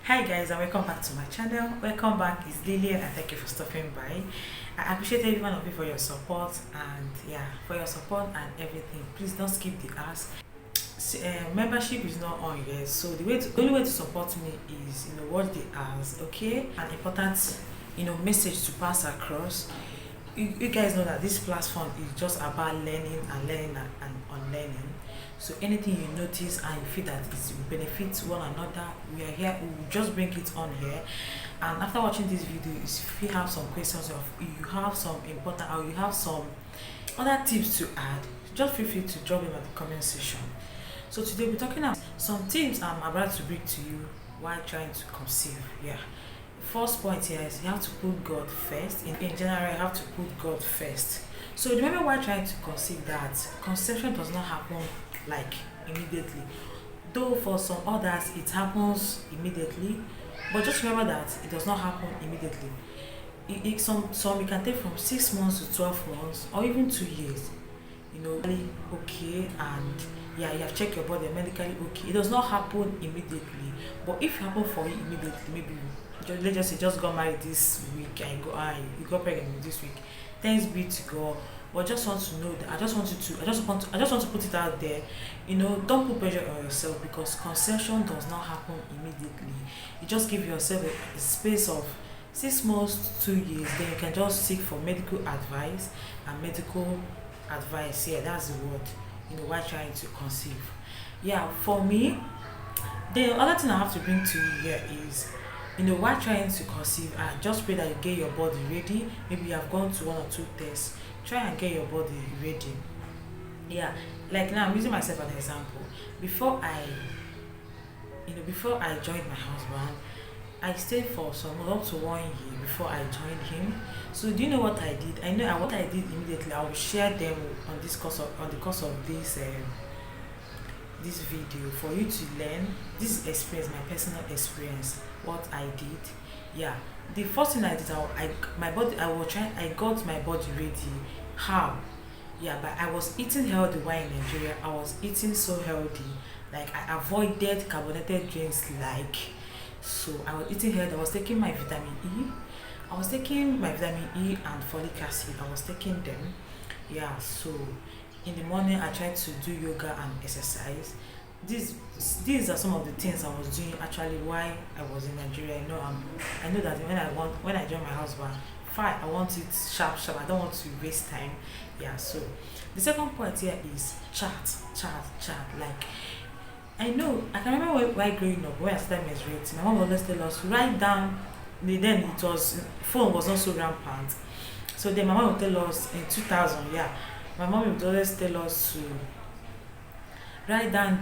Hi guys, and welcome back to my channel. Welcome back, it's Lily and thank you for stopping by. I appreciate every one of you for your support and and everything. Please don't skip the ask. Membership is not on yet, so the only way to support me is watch the ads, okay? An important message to pass across. You guys know that this platform is just about learning and unlearning. So anything you notice and you feel that it will benefit one another, we are here, we will just bring it on here. And after watching this video, if you have some questions or you have some important or you have some other tips to add, just feel free to drop them at the comment section. So today we're talking about some tips I'm about to bring to you while trying to conceive. Yeah. First point here is you have to put God first. In general, you have to put God first. So remember while trying to conceive that conception does not happen like immediately. Though for some others it happens immediately, but just remember that it does not happen immediately. Some it can take from 6 months to 12 months or even 2 years. Really okay, and yeah, you have checked your body medically okay. It does not happen immediately, but if it happen for you immediately, maybe let's just say just got married this week and you got pregnant this week. Thanks be to God. But I just want to know that I just want to put it out there. Don't put pressure on yourself because conception does not happen immediately. You just give yourself a space of 6 months, 2 years, then you can just seek for medical advice and medical advice. Yeah, that's the word. While trying to conceive. Yeah, for me, the other thing I have to bring to you here is while trying to conceive, I just pray that you get your body ready. Maybe you have gone to 1 or 2 tests. Try and get your body ready. Yeah, like now I'm using myself as an example. Before I joined my husband, I stayed for some up to 1 year before I joined him. So do you know what I did? I know what I did immediately. I will share them on the course of this video for you to learn. This experience, my personal experience, what I did. Yeah, the first thing I did, I got my body ready. How? Yeah, but I was eating healthy while in Nigeria. I was eating so healthy, like I avoided carbonated drinks. So I was eating healthy. I was taking my vitamin E. I was taking my vitamin E and folic acid. I was taking them. Yeah, so in the morning I tried to do yoga and exercise. These are some of the things I was doing actually while I was in Nigeria. I know that when I join my husband, fine, I want it sharp. I don't want to waste time. Yeah, so the second point here is chat. Like I know I can remember while growing up when I started menstruating, my mom always tell us write down. Then it was phone was not so rampant. So then my mom would tell us in 2000, yeah, my mom would always tell us to write down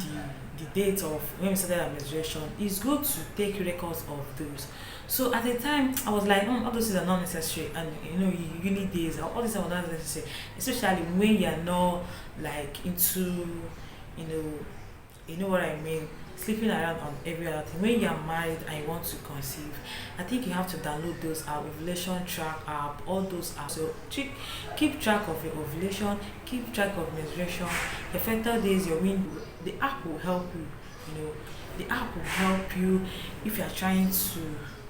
the date of when we started our menstruation. It's good to take records of those. So at the time I was like, all those things are not necessary, and uni days, all these are not necessary, especially when you're not like into you know what I mean, sleeping around on every other thing. When you're married and you want to conceive, I think you have to download those apps, ovulation track app, all those apps. So keep track of your ovulation, keep track of menstruation, the fertile days, your wind. The app will help you. The app will help you if you're trying to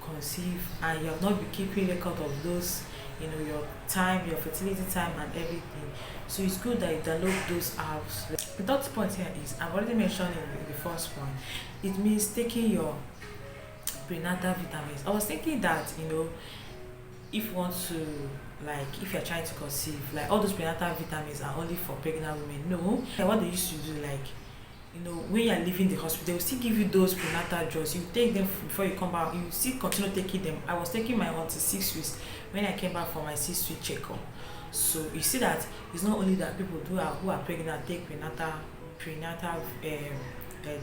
conceive and you have not been keeping record of those, your time, your fertility time and everything. So it's good that you download those apps. The third point here is, I've already mentioned in the first point, it means taking your prenatal vitamins. I was thinking that if you want to, like, if you're trying to conceive, like all those prenatal vitamins are only for pregnant women. No, like what they used to do, like when you're leaving the hospital, they will still give you those prenatal drugs. You take them before you come back. You still continue taking them. I was taking my until 6 weeks when I came back for my 6 week checkup. So you see that it's not only that people who are pregnant take prenatal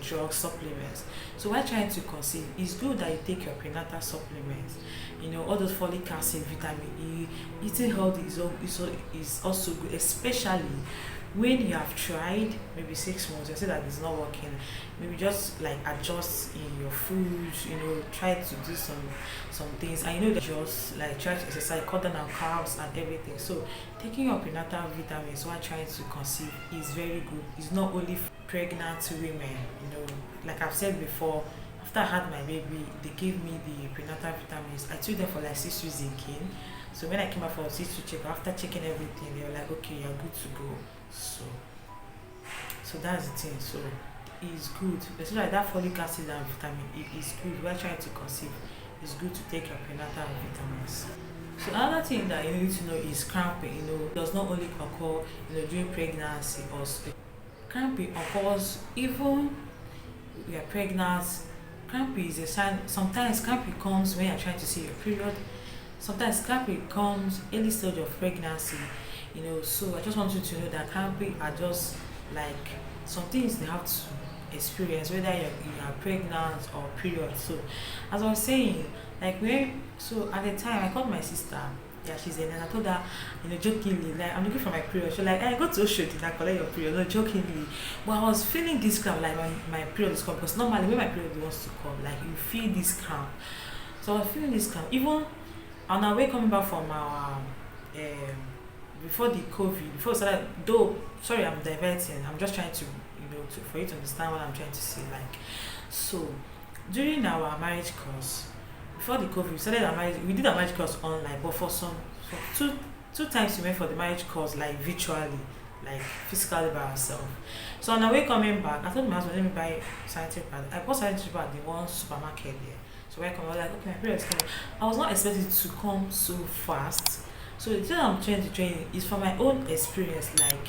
drug supplements. So while trying to conceive, it's good that you take your prenatal supplements. All those folic acid, vitamin E. Eating healthy is also good, especially when you have tried maybe 6 months, you see that it's not working. Maybe just like adjust in your food. Try to do some things, and that just like try to exercise, cut down on carbs and everything. So taking your prenatal vitamins while trying to conceive is very good. It's not only for pregnant women. Like I've said before, After I had my baby, they gave me the prenatal vitamins. I took them for like 6 weeks again. So when I came back for 6 week check, after checking everything, they were like, okay, you're good to go. So that's the thing. So it's good. Especially like that folic acid and vitamin it is good. We're trying to conceive. It's good to take your prenatal vitamins. So another thing that you need to know is cramping. It does not only occur, during pregnancy or cramping occurs even we are pregnant. Cramping is a sign. Sometimes cramping comes when you're trying to see your period. Sometimes cramping comes early stage of pregnancy. So I just want you to know that cramping are just like some things they have to experience whether you are pregnant or period. So as I was saying, like at the time I called my sister. Yeah, she's in, and I told her, jokingly, like, I'm looking for my period. She's like, I go to Oshodi and I collect your period, no, jokingly. But I was feeling this cramp, like my period is coming, because normally when my period wants to come, like, you feel this cramp. So I was feeling this cramp. Even on our way coming back from our, before the COVID, before we started, though, sorry, I'm diverting, I'm just trying to, for you to understand what I'm trying to say, like, so, during our marriage course, before the COVID, we did a marriage course online, but for two times we went for the marriage course like virtually, like physically by ourselves. So on our way coming back, I told my husband, let me buy sanitary pad. I bought sanitary pad at the one supermarket there. So when I come, I was like, okay, my period is coming. I was not expecting it to come so fast. So the thing I'm trying to train is from my own experience, like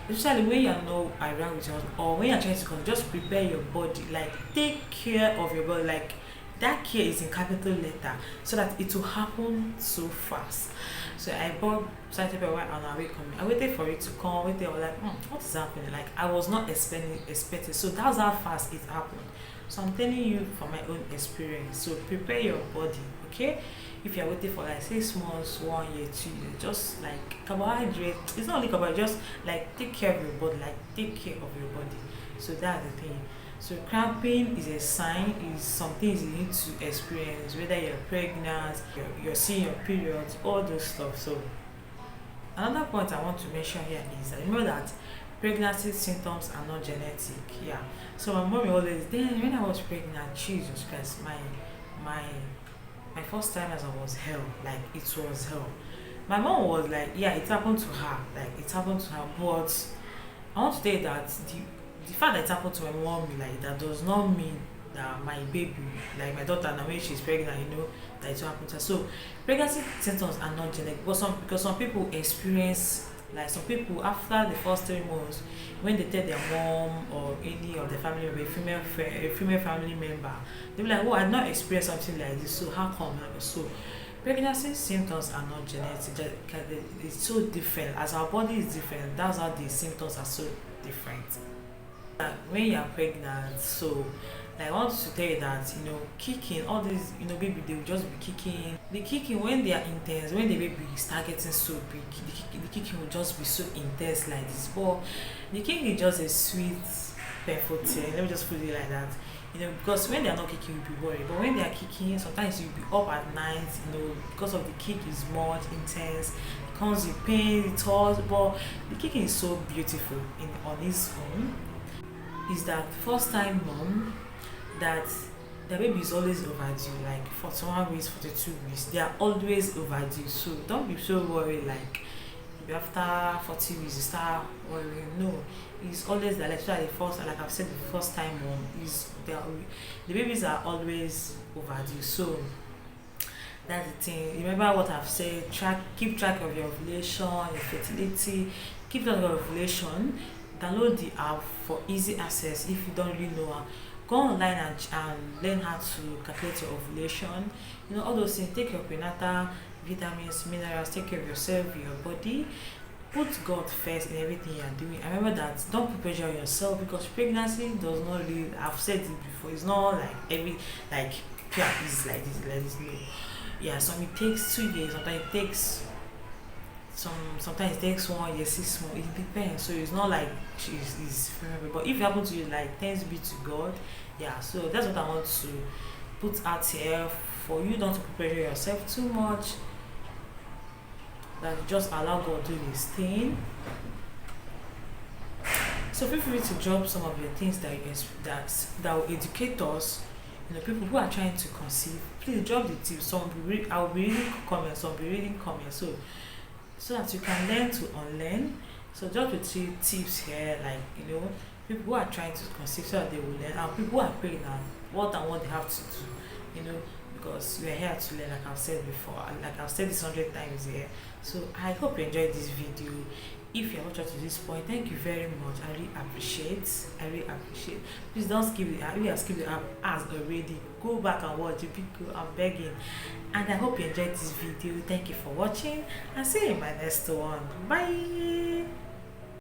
especially when you're not around with your husband, or when you're trying to come, just prepare your body, like take care of your body, like that care is in capital letter so that it will happen so fast. So I bought sanitary pad on our way coming. I waited for it to come, I was like, what is happening? Like I was not expecting. So that's how fast it happened. So I'm telling you from my own experience. So prepare your body, okay? If you're waiting for like 6 months, 1 year, 2 years, just like carbohydrate. It's not only carbohydrate, just like take care of your body, like take care of your body. So that's the thing. So cramping is a sign, is something you need to experience, whether you're pregnant, you're seeing your periods, all those stuff. So another point I want to mention here is that remember that pregnancy symptoms are not genetic. Yeah. So my mom always then when I was pregnant, Jesus Christ, my first time as I was hell, like it was hell. My mom was like, yeah, it happened to her, like it happened to her, but I want to tell you that the fact that it happened to my mom like that does not mean that my baby, like my daughter now when she's pregnant, that it will happen to her. So pregnancy symptoms are not genetic, but because some people experience, like some people after the first 3 months, when they tell their mom or any of the family member, a female family member, they'll be like, oh, I've not experienced something like this, so how come? So pregnancy symptoms are not genetic. It's so different. As our body is different, that's how the symptoms are so different. When you're pregnant, so like I want to tell you that kicking, all these baby, they will just be kicking. The kicking when they are intense, when the baby start getting so big, the kicking will just be so intense like this. But the kicking is just a sweet painful thing, let me just put it like that. Because when they are not kicking, you'll be worried, but when they are kicking, sometimes you'll be up at night, because of the kick is much intense, it comes with pain, it hurts, but the kicking is so beautiful on its own. Is that first time mom that the baby is always overdue, like 41 weeks, 42 weeks, they are always overdue. So don't be so worried, like maybe after 40 weeks you start worrying. No, it's always that, like the first, like I've said, the first time mom the babies are always overdue. So that's the thing. Remember what I've said, keep track of your ovulation, your fertility, keep track of your ovulation. Download the app for easy access if you don't really know her. Go online and learn how to calculate your ovulation. All those things. Take your prenatal vitamins, minerals, take care of yourself, your body. Put God first in everything you're doing. And remember that don't put pressure on yourself, because pregnancy does not really, I've said it before, it's not like PR is like this, no. Yeah, some it takes 2 years, sometimes it takes sometimes it takes 1 year, 6 months, it depends. So it's not like it's forever. But if you happen to use, like, thanks be to God. Yeah, so that's what I want to put out here for you, not to prepare yourself too much. That you just allow God do his thing. So feel free to drop some of your things that will educate us, people who are trying to conceive, please drop the tips. I'll be reading comments, some will be reading comments. So that you can learn to unlearn. So just the three tips here, like people who are trying to conceive so that they will learn, and people who are praying now, what and what they have to do, because we are here to learn, like I've said before, and like I've said this 100 times here. So I hope you enjoyed this video. If you have watched up to this point, thank you very much. I really appreciate. I really appreciate. Please don't skip the app. If you have skipped the app as already, go back and watch it. I'm begging. And I hope you enjoyed this video. Thank you for watching, and see you in my next one. Bye.